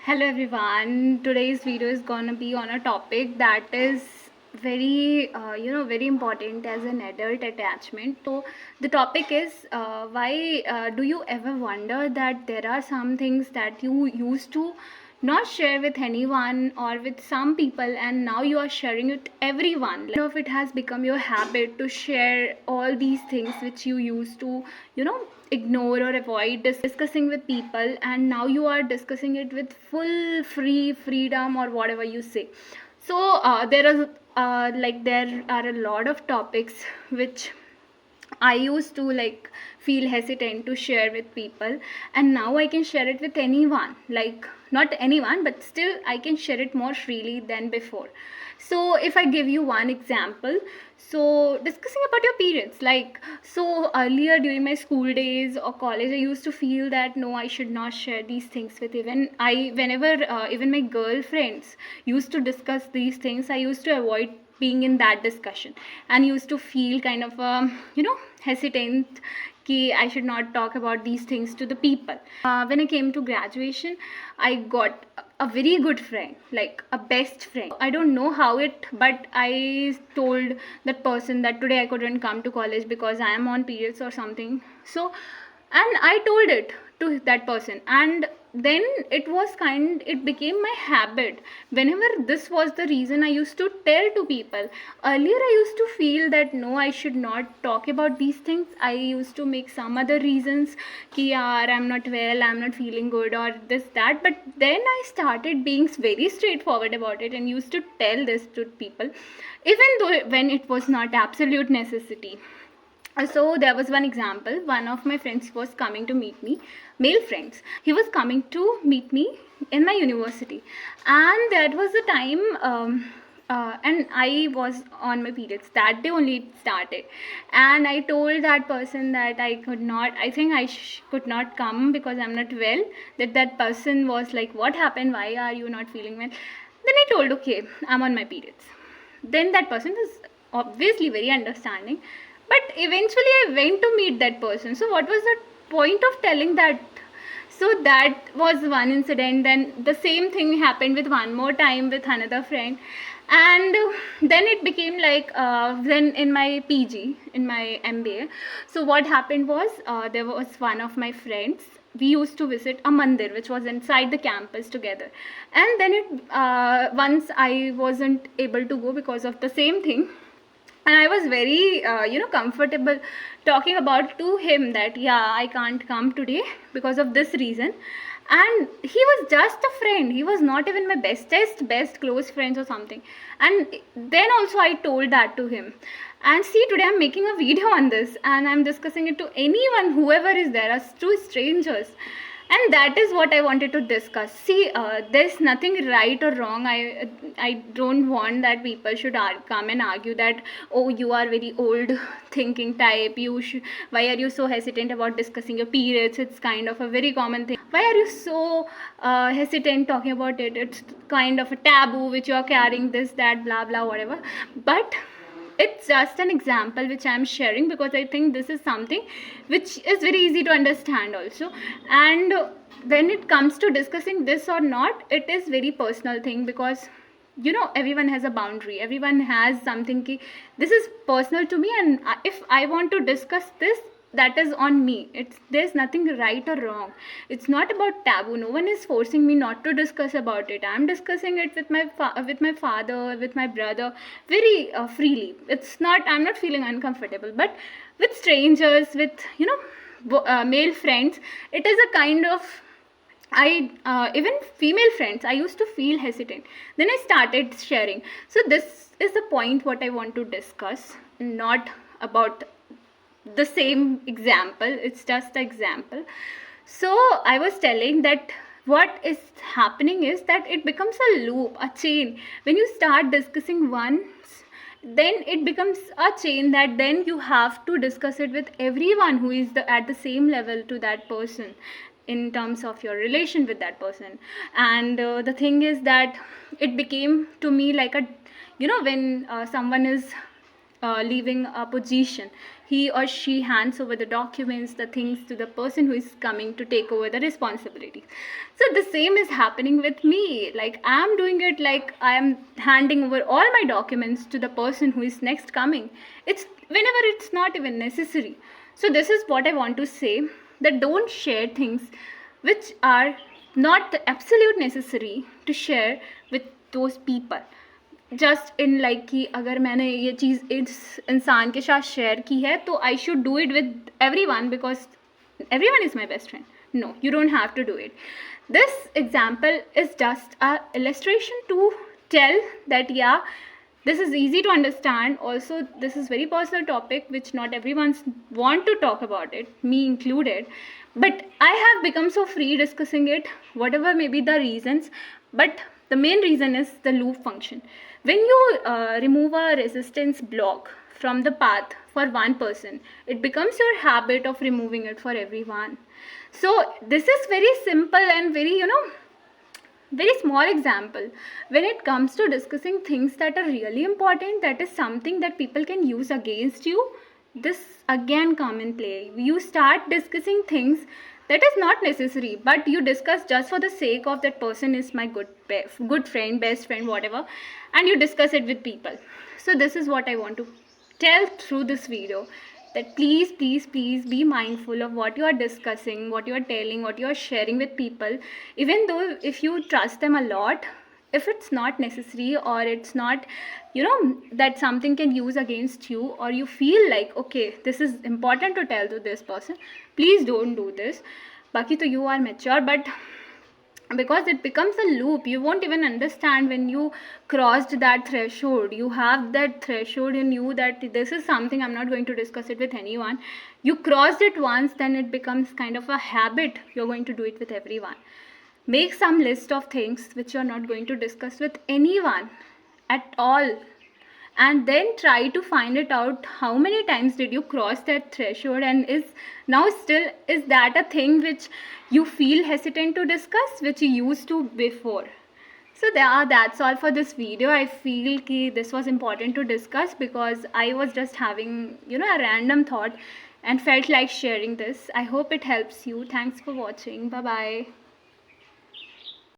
Hello everyone. Today's video is gonna be on a topic that is very important as an adult attachment. So the topic is why do you ever wonder that there are some things that you used to not share with anyone or with some people, and now you are sharing with everyone. Like, of it has become your habit to share all these things which you used to ignore or avoid discussing with people, and now you are discussing it with full freedom or whatever you say. So there are a lot of topics which I used to feel hesitant to share with people, and now I can share it with anyone. Like, not anyone, but still I can share it more freely than before. So if I give you one example, so discussing about your periods, so earlier during my school days or college, I used to feel that no, I should not share these things with even my girlfriends used to discuss these things, I used to avoid being in that discussion and used to feel kind of hesitant कि I should not talk about these things to the people. When I came to graduation, I got a very good friend, like a best friend. I don't know how it, but I told that person that today I couldn't come to college because I am on periods or something. So, and I told it to that person, and then it became my habit. Whenever this was the reason, I used to tell to people. Earlier I used to feel that no, I should not talk about these things. I used to make some other reasons ki yaar, I'm not well, I'm not feeling good, or this that. But then I started being very straightforward about it and used to tell this to people, even though when it was not absolute necessity. So there was one example. One of my friends was coming to meet me, male friends. He was coming to meet me in my university, and that was the time. And I was on my periods that day only. It started, and I told that person that I could not. I think could not come because I'm not well. That person was like, "What happened? Why are you not feeling well?" Then I told, "Okay, I'm on my periods." Then that person was obviously very understanding, but eventually I went to meet that person. So what was the point of telling that? So that was one incident. Then the same thing happened with one more time with another friend, and then it became like then in my PG, in my MBA. So what happened was, there was one of my friends. We used to visit a mandir which was inside the campus together, and then once I wasn't able to go because of the same thing, and I was very comfortable talking about to him that yeah, I can't come today because of this reason. And he was just a friend, he was not even my best close friends or something. And then also I told that to him, and see, today I'm making a video on this and I'm discussing it to anyone, whoever is there, as two strangers. And that is what I wanted to discuss. See, there's nothing right or wrong. I don't want that people should come and argue that, oh, you are very old thinking type, why are you so hesitant about discussing your periods? It's kind of a very common thing. Why are you so hesitant talking about it? It's kind of a taboo which you are carrying, this, that, blah blah, whatever. But it's just an example which I'm sharing because I think this is something which is very easy to understand also. And when it comes to discussing this or not, it is very personal thing, because everyone has a boundary, everyone has something ki, this is personal to me, and if I want to discuss this, that is on me. There's nothing right or wrong. It's not about taboo. No one is forcing me not to discuss about it. I'm discussing it with my father, with my brother, very freely. I'm not feeling uncomfortable. But with strangers, with male friends, it is a kind of, even female friends, I used to feel hesitant. Then I started sharing. So this is the point what I want to discuss, not about the same example. It's just an example. So I was telling that what is happening is that it becomes a loop, a chain. When you start discussing once, then it becomes a chain that then you have to discuss it with everyone who is at the same level to that person, in terms of your relation with that person. And the thing is that it became to me like a, when someone is leaving a position, he or she hands over the documents, the things to the person who is coming to take over the responsibility. So the same is happening with me. Like I'm doing it, like I'm handing over all my documents to the person who is next coming. It's whenever it's not even necessary. So this is what I want to say, that don't share things which are not the absolute necessary to share with those people. Just in like कि अगर मैंने ये चीज़ इस इंसान के साथ share की है तो I should do it with every one because every one is my best friend. No, you don't have to do it. This example is just a illustration to tell that yeah, this is easy to understand. Also, this is very personal topic which not everyone want to talk about it, me included. But I have become so free discussing it, whatever may be the reasons. But the main reason is the loop function. When you remove a resistance block from the path for one person, it becomes your habit of removing it for everyone. So this is very simple and very, very small example. When it comes to discussing things that are really important, that is something that people can use against you, this again come in play. You start discussing things that is not necessary, but you discuss just for the sake of that person is my good friend, best friend, whatever, and you discuss it with people. So this is what I want to tell through this video, that please be mindful of what you are discussing, what you are telling, what you are sharing with people. Even though if you trust them a lot, if it's not necessary or it's not, that something can use against you, or you feel like okay, this is important to tell to this person, please don't do this. Baki to you are mature, but because it becomes a loop, you won't even understand when you crossed that threshold. You have that threshold in you that this is something I'm not going to discuss it with anyone. You crossed it once, then it becomes kind of a habit. You're going to do it with everyone. Make some list of things which you're not going to discuss with anyone at all, and then try to find it out how many times did you cross that threshold, and is that a thing which you feel hesitant to discuss, which you used to before. So that's all for this video. I feel ki this was important to discuss because I was just having a random thought and felt like sharing this. I hope it helps you. Thanks for watching. Bye bye.